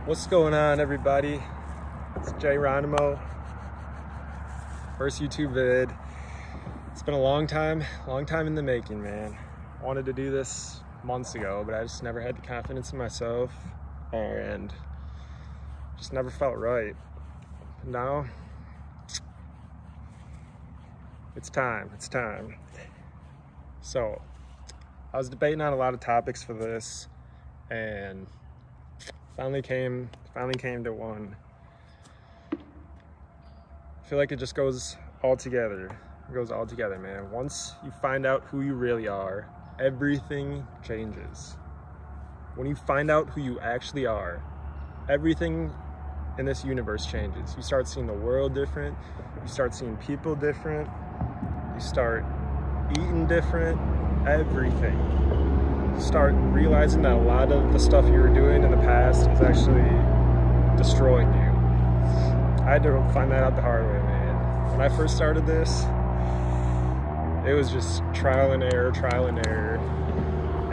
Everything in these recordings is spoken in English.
What's going on, everybody? It's Jay Ronimo. First YouTube vid. It's been a long time in the making, man. I wanted to do this months ago, but I just never had the confidence in myself and just never felt right. Now, it's time. So, I was debating on a lot of topics for this and finally came to one. I feel like it just goes all together. It goes all together, man. Once you find out who you really are, everything changes. When you find out who you actually are, everything in this universe changes. You start seeing the world different. You start seeing people different. You start eating different. Everything. Start realizing that a lot of the stuff you were doing in the past is actually destroying you. I had to find that out the hard way, man. When I first started this, it was just trial and error,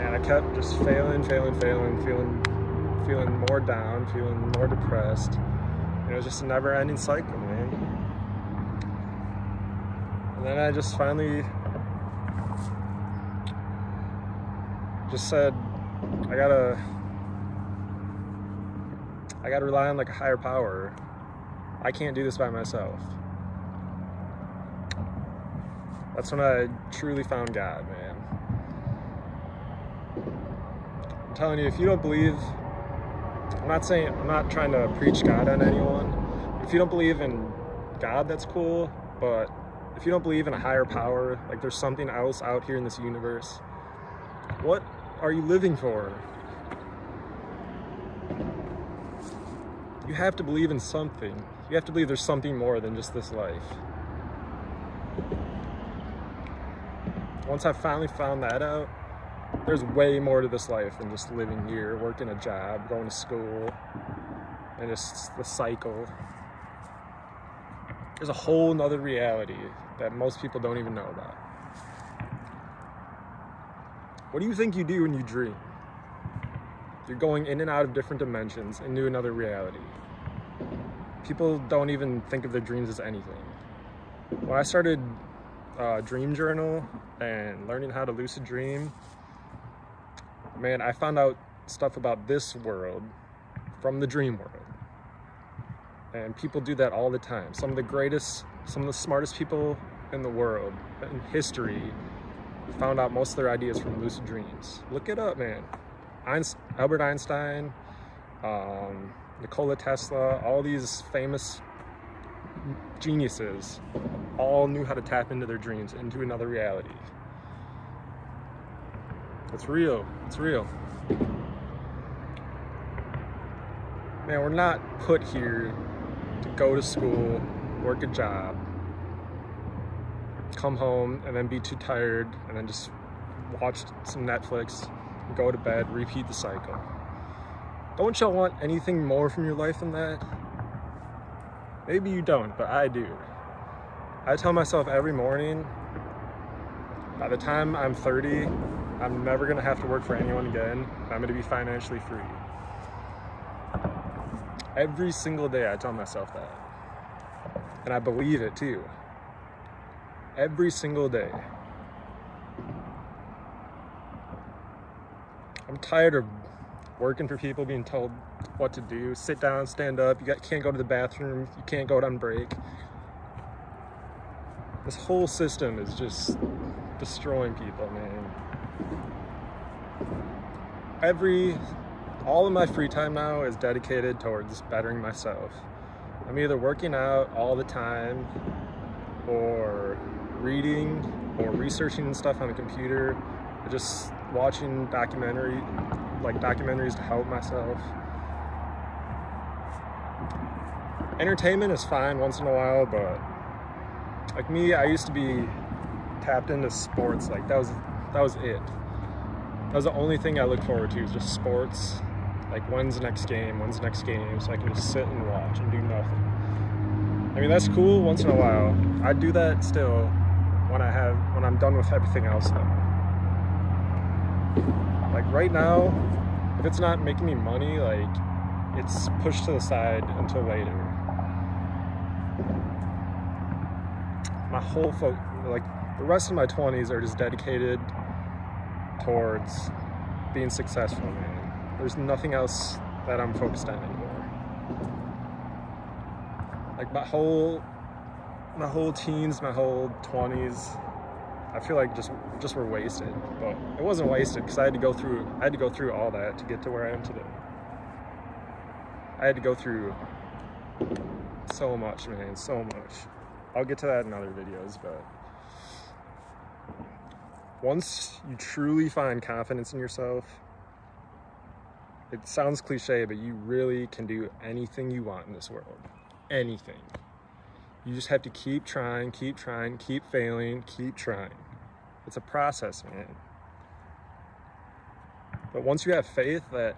and I kept just failing, feeling more down, feeling more depressed. And it was just a never-ending cycle, man. And then I just finally said, I gotta rely on like a higher power. I can't do this by myself. That's when I truly found God, man. I'm telling you, if you don't believe, I'm not trying to preach God on anyone. If you don't believe in God, that's cool, but if you don't believe in a higher power, like there's something else out here in this universe, what are you living for? You have to believe in something. You have to believe there's something more than just this life. Once I finally found that out, there's way more to this life than just living here, working a job, going to school, and just the cycle. There's a whole nother reality that most people don't even know about. What do you think you do when you dream? You're going in and out of different dimensions into another reality. People don't even think of their dreams as anything. When I started Dream Journal and learning how to lucid dream, man, I found out stuff about this world from the dream world. And people do that all the time. Some of the smartest people in the world, in history, found out most of their ideas from lucid dreams. Look it up, man. Albert Einstein, Nikola Tesla, all these famous geniuses all knew how to tap into their dreams, into another reality. It's real. It's real. Man, we're not put here to go to school, work a job, come home and then be too tired and then just watch some Netflix, go to bed, repeat the cycle. Don't y'all want anything more from your life than that? Maybe you don't, but I do. I tell myself every morning, by the time I'm 30, I'm never gonna have to work for anyone again. I'm gonna be financially free. Every single day I tell myself that. And I believe it too. Every single day. I'm tired of working for people, being told what to do. Sit down, stand up, can't go to the bathroom, you can't go out on break. This whole system is just destroying people, man. All of my free time now is dedicated towards bettering myself. I'm either working out all the time, or reading, or researching stuff on the computer, or just watching documentaries to help myself. Entertainment is fine once in a while, but like me, I used to be tapped into sports. Like that was it. That was the only thing I looked forward to, was just sports. Like when's the next game, so I can just sit and watch and do nothing. I mean, that's cool once in a while. I do that still when I'm done with everything else though. Like right now, if it's not making me money, like it's pushed to the side until later. My whole like the rest of my 20s are just dedicated towards being successful, man. There's nothing else that I'm focused on anymore. Like my whole teens, my whole 20s, I feel like just were wasted. But it wasn't wasted because I had to go through all that to get to where I am today. I had to go through so much, man, so much. I'll get to that in other videos, but once you truly find confidence in yourself, it sounds cliche, but you really can do anything you want in this world. Anything. You just have to keep trying, keep failing, keep trying. It's a process, man. But once you have faith that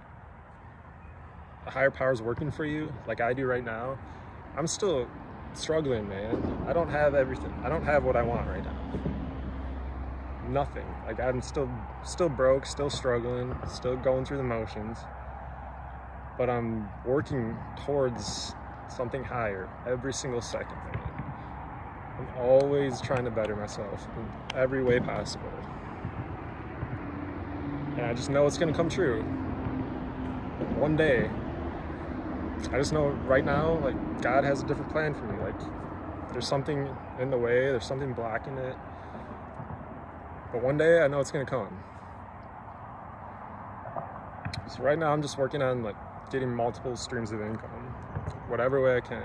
a higher power is working for you, like I do right now, I'm still struggling, man. I don't have everything. I don't have what I want right now. Nothing. Like I'm still broke, still struggling, still going through the motions. But I'm working towards something higher every single second, man. I'm always trying to better myself in every way possible. And I just know it's gonna come true. One day. I just know right now, like, God has a different plan for me. Like, there's something in the way, there's something blocking it. But one day I know it's gonna come. So right now I'm just working on like getting multiple streams of income, whatever way I can.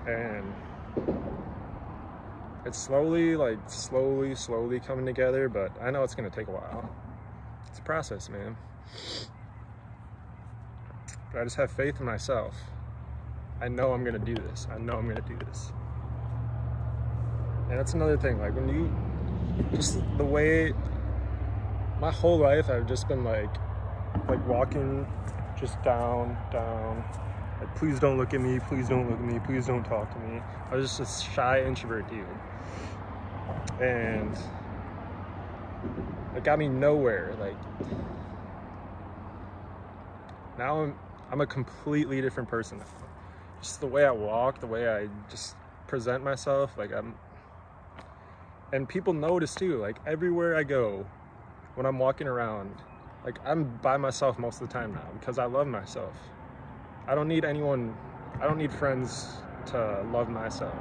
And it's slowly coming together, but I know it's gonna take a while. It's a process, man. But I just have faith in myself. I know I'm gonna do this. I know I'm gonna do this. And that's another thing, like when you, just the way, my whole life I've just been like walking just down, like please don't look at me, please don't look at me, please don't talk to me. I was just a shy introvert dude. And it got me nowhere. Like now I'm a completely different person now. Just the way I walk, the way I just present myself, like and people notice too, like everywhere I go, when I'm walking around, like I'm by myself most of the time now because I love myself. I don't need anyone, I don't need friends to love myself.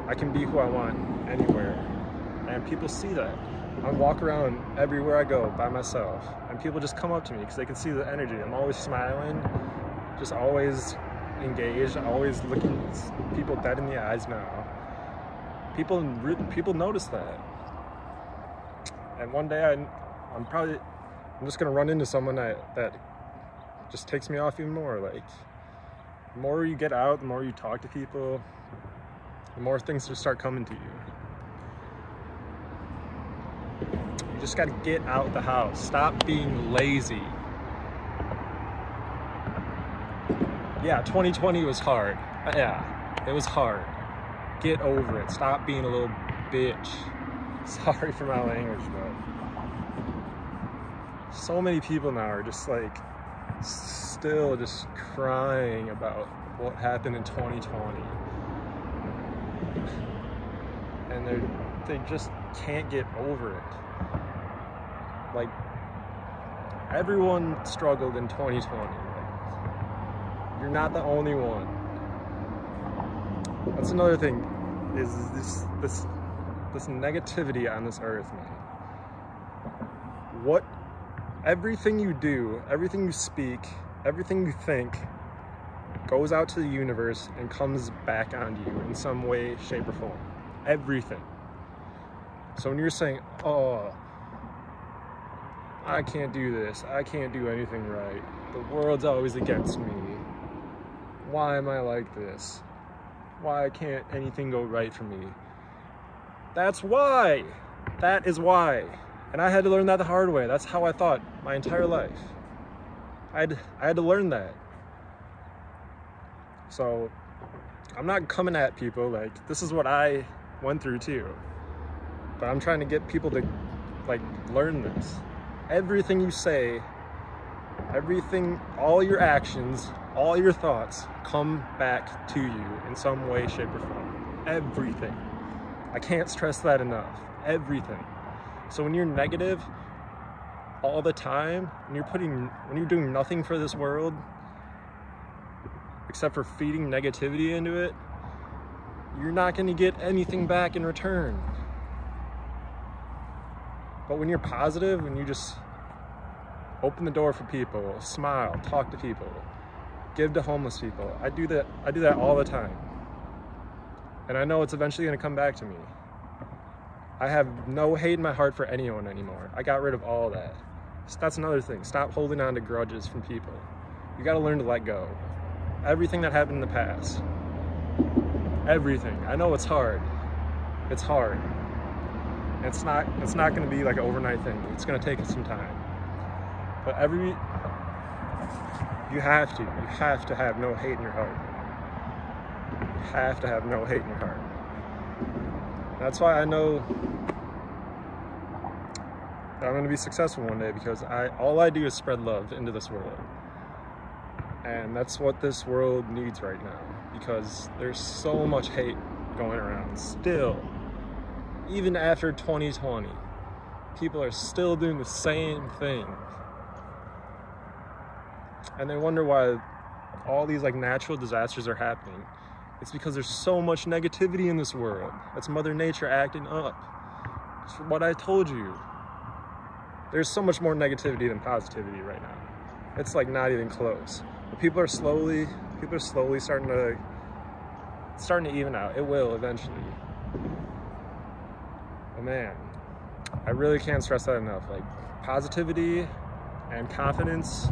I can be who I want anywhere, and people see that. I walk around everywhere I go by myself, and people just come up to me because they can see the energy. I'm always smiling, just always engaged, always looking people dead in the eyes now. People notice that. And one day I'm just gonna run into someone that just takes me off even more. Like the more you get out, the more you talk to people, the more things just start coming to you. You just gotta get out the house. Stop being lazy. Yeah, 2020 was hard. Yeah, it was hard. Get over it. Stop being a little bitch. Sorry for my language, but so many people now are just like still just crying about what happened in 2020. And they just can't get over it. Like everyone struggled in 2020. You're not the only one. That's another thing, is this negativity on this earth, man. Everything you do, everything you speak, everything you think goes out to the universe and comes back onto you in some way, shape, or form. Everything. So when you're saying, oh, I can't do this, I can't do anything right, the world's always against me, why am I like this? Why can't anything go right for me? That's why. That is why. And I had to learn that the hard way. That's how I thought my entire life. I had to learn that. So I'm not coming at people like this is what I went through too. But I'm trying to get people to like learn this. Everything you say Everything, all your actions, all your thoughts come back to you in some way, shape, or form. Everything. I can't stress that enough. Everything. So when you're negative all the time, when you're doing nothing for this world except for feeding negativity into it, you're not going to get anything back in return. But when you're positive, when you just open the door for people, smile, talk to people, give to homeless people, I do that all the time. And I know it's eventually going to come back to me. I have no hate in my heart for anyone anymore. I got rid of all that. So that's another thing. Stop holding on to grudges from people. You got to learn to let go. Everything that happened in the past. Everything. I know it's hard. It's hard. It's not going to be like an overnight thing. It's going to take some time. But you have to have no hate in your heart. You have to have no hate in your heart. That's why I know that I'm going to be successful one day, because all I do is spread love into this world. And that's what this world needs right now, because there's so much hate going around still. Even after 2020, people are still doing the same thing. And they wonder why all these like natural disasters are happening. It's because there's so much negativity in this world. That's Mother Nature acting up. It's what I told you. There's so much more negativity than positivity right now. It's like not even close. But people are slowly starting to even out. It will eventually. But man, I really can't stress that enough. Like, positivity and confidence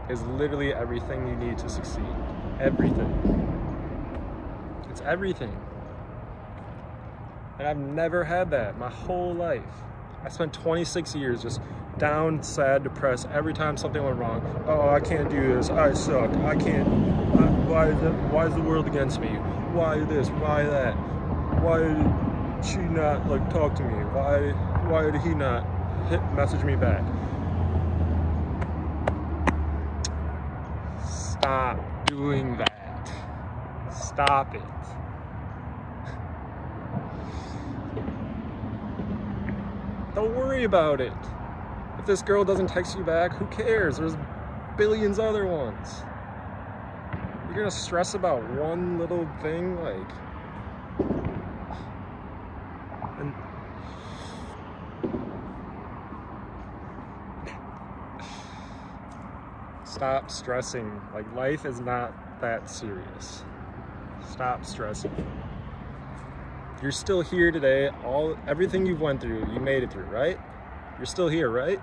is literally everything you need to succeed. Everything. It's everything. And I've never had that my whole life. I spent 26 years just down, sad, depressed every time something went wrong. Oh, I can't do this. I suck. I can't. Why is the world against me? Why this? Why that? Why did she not like talk to me? Why did he not message me back? Stop doing that. Stop it. Don't worry about it. If this girl doesn't text you back, who cares? There's billions other ones. You're gonna stress about one little thing, like... And... Stop stressing. Like, life is not that serious. Stop stressing. You're still here today. Everything you've went through, you made it through, right? You're still here, right?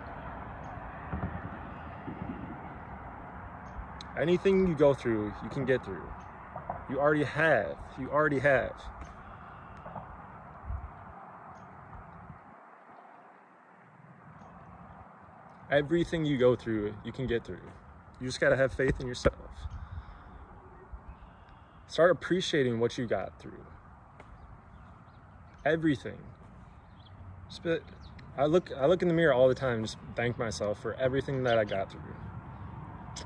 Anything you go through, you can get through. You already have. You already have. Everything you go through, you can get through. You just gotta have faith in yourself. Start appreciating what you got through. Everything. I look in the mirror all the time and just thank myself for everything that I got through.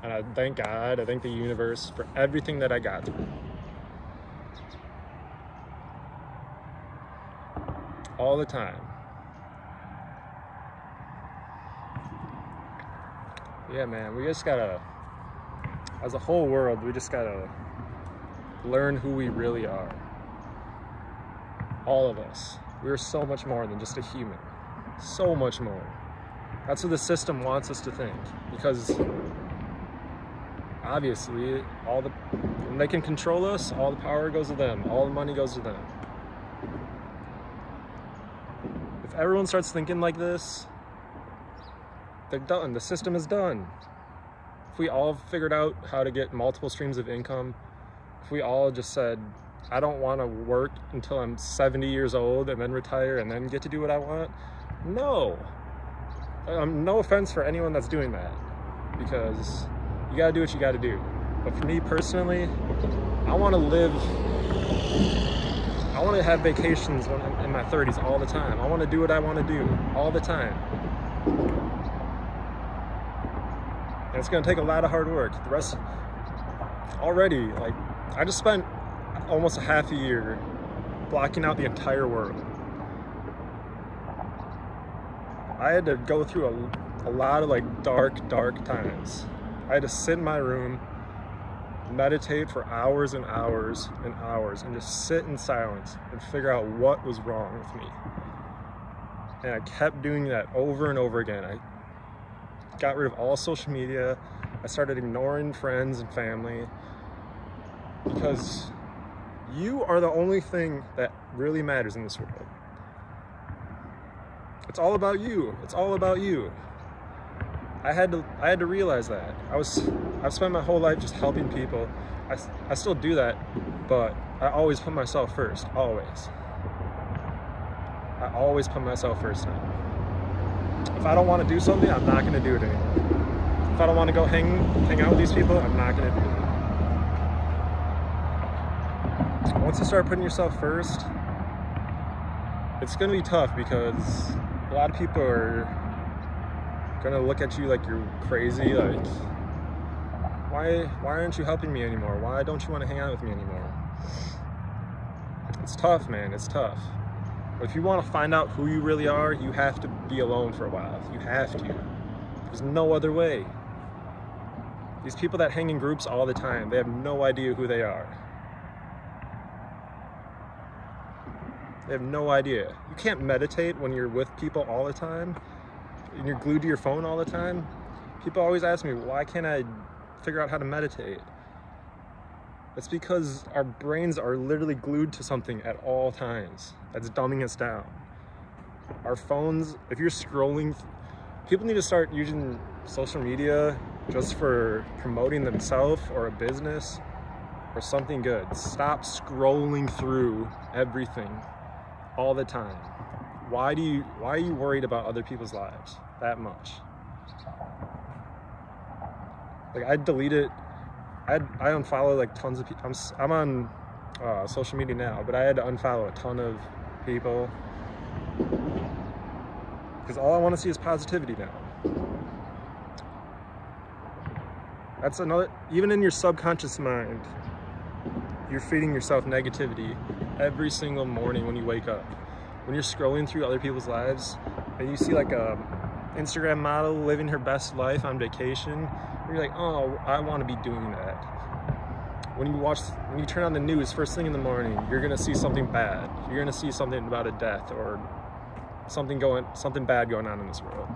And I thank God, I thank the universe for everything that I got through. All the time. Yeah, man, we just gotta, as a whole world, we just gotta learn who we really are. All of us. We're so much more than just a human. So much more. That's what the system wants us to think. Because obviously, when they can control us, all the power goes to them. All the money goes to them. If everyone starts thinking like this, they're done. The system is done. If we all figured out how to get multiple streams of income, if we all just said, I don't want to work until I'm 70 years old and then retire and then get to do what I want. No. No offense for anyone that's doing that, because you got to do what you got to do. But for me personally, I want to live, I want to have vacations when I'm in my 30s all the time. I want to do what I want to do all the time. And it's gonna take a lot of hard work. The rest, already, like, I just spent almost a half a year blocking out the entire world. I had to go through a lot of like dark times. I had to sit in my room, meditate for hours and hours and hours, and just sit in silence and figure out what was wrong with me. And I kept doing that over and over again. I got rid of all social media. I started ignoring friends and family, because you are the only thing that really matters in this world. It's all about you. It's all about you. I had to realize that. I've spent my whole life just helping people. I still do that, but I always put myself first. Always. I always put myself first now. If I don't want to do something, I'm not going to do it anymore. If I don't want to go hang out with these people, I'm not going to do it. Once you start putting yourself first, it's going to be tough, because a lot of people are gonna look at you like you're crazy, like, why aren't you helping me anymore? Why don't you want to hang out with me anymore? It's tough, man, it's tough. But if you want to find out who you really are, you have to be alone for a while. You have to. There's no other way. These people that hang in groups all the time, they have no idea who they are. They have no idea. You can't meditate when you're with people all the time and you're glued to your phone all the time. People always ask me, why can't I figure out how to meditate? It's because our brains are literally glued to something at all times. That's dumbing us down. Our phones, if you're scrolling, people need to start using social media just for promoting themselves or a business or something good. Stop scrolling through everything all the time. Why are you worried about other people's lives that much? Like, I deleted, I unfollow like tons of people. I'm on social media now, but I had to unfollow a ton of people because all I want to see is positivity now. That's another, even in your subconscious mind, you're feeding yourself negativity every single morning when you wake up. When you're scrolling through other people's lives and you see like a Instagram model living her best life on vacation, you're like, oh, I want to be doing that. When you turn on the news first thing in the morning, you're gonna see something bad. You're gonna see something about a death or something bad going on in this world.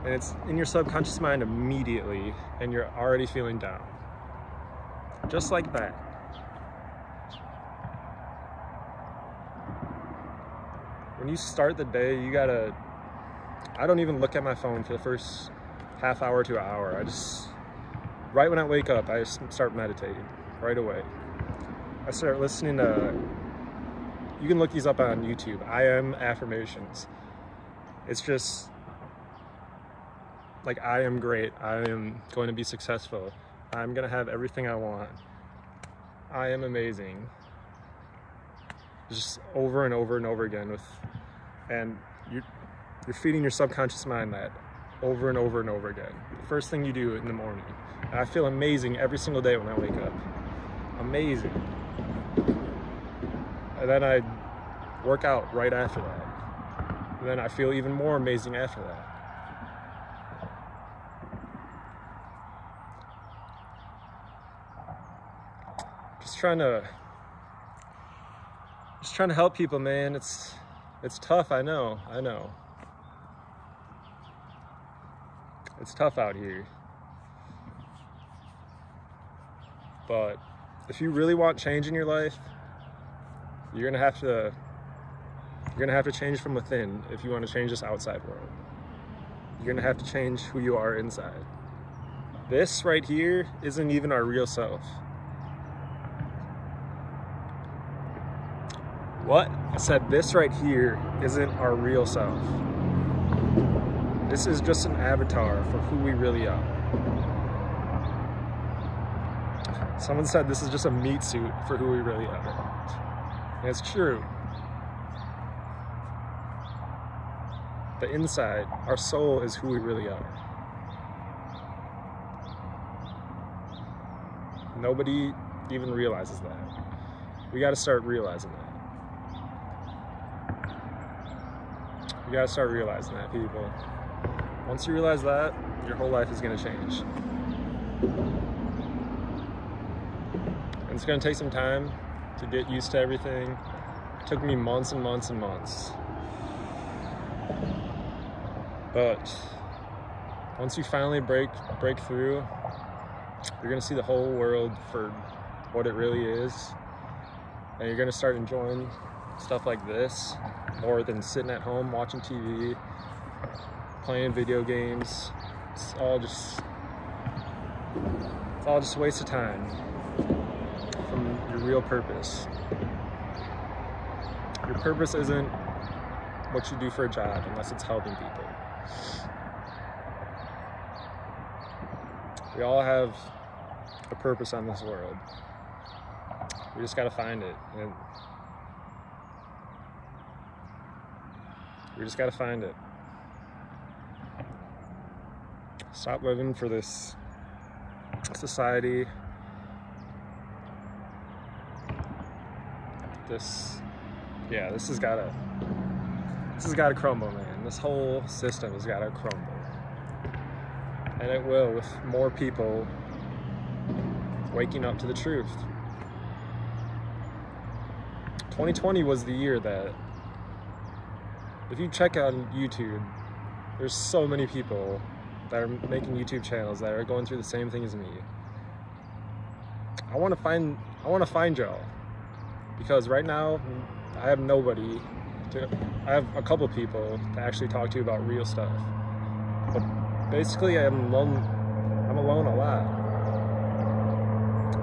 And it's in your subconscious mind immediately, and you're already feeling down. Just like that. When you start the day, I don't even look at my phone for the first half hour to an hour. Right when I wake up, I just start meditating right away. I start listening to, you can look these up on YouTube, I am Affirmations. It's just like, I am great, I am going to be successful, I'm gonna have everything I want, I am amazing. Just over and over and over again and you're feeding your subconscious mind that over and over and over again. The first thing you do in the morning. And I feel amazing every single day when I wake up. Amazing. And then I work out right after that. And then I feel even more amazing after that. Just trying to help people, man. It's tough, I know. It's tough out here. But if you really want change in your life, you're gonna have to change from within if you want to change this outside world. You're gonna have to change who you are inside. This right here isn't even our real self. What? I said this right here isn't our real self. This is just an avatar for who we really are. Someone said this is just a meat suit for who we really are. And it's true. But inside, our soul is who we really are. Nobody even realizes that. We got to start realizing that. You gotta start realizing that, people. Once you realize that, your whole life is gonna change. And it's gonna take some time to get used to everything. It took me months and months and months. But once you finally break through, you're gonna see the whole world for what it really is. And you're gonna start enjoying stuff like this more than sitting at home watching TV, playing video games. It's all just a waste of time from your real purpose. Your purpose isn't what you do for a job unless it's helping people. We all have a purpose on this world. We just gotta find it. And we just gotta find it. Stop living for this society. This has gotta crumble, man. This whole system has gotta crumble. And it will, with more people waking up to the truth. 2020 was the year that, if you check on YouTube, there's so many people that are making YouTube channels that are going through the same thing as me. I want to find y'all, because right now I have nobody I have a couple people to actually talk to about real stuff. But basically I'm alone a lot.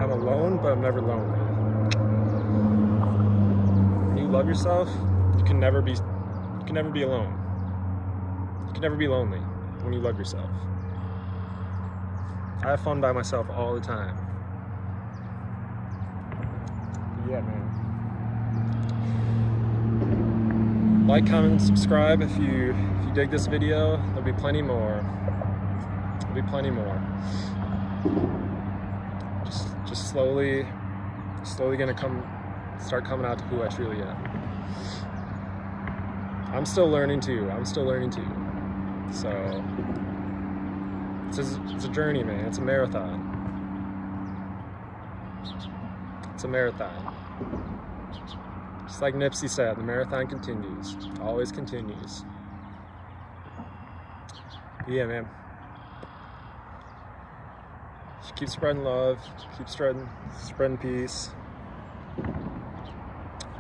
I'm alone, but I'm never lonely. When you love yourself, you can never be alone. You can never be lonely when you love yourself. I have fun by myself all the time. Yeah, man. Like, comment, and subscribe if you dig this video. There'll be plenty more. There'll be plenty more. Just slowly gonna start coming out to who I truly am. I'm still learning too. So it's a journey, man. It's a marathon. It's a marathon. Just like Nipsey said, the marathon continues. Always continues. Yeah, man. Just keep spreading love. Keep spreading peace.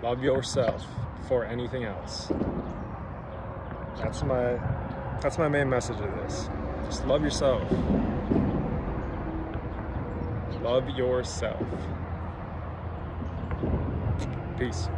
Love yourself before anything else. That's my main message of this. Just love yourself. Love yourself. Peace.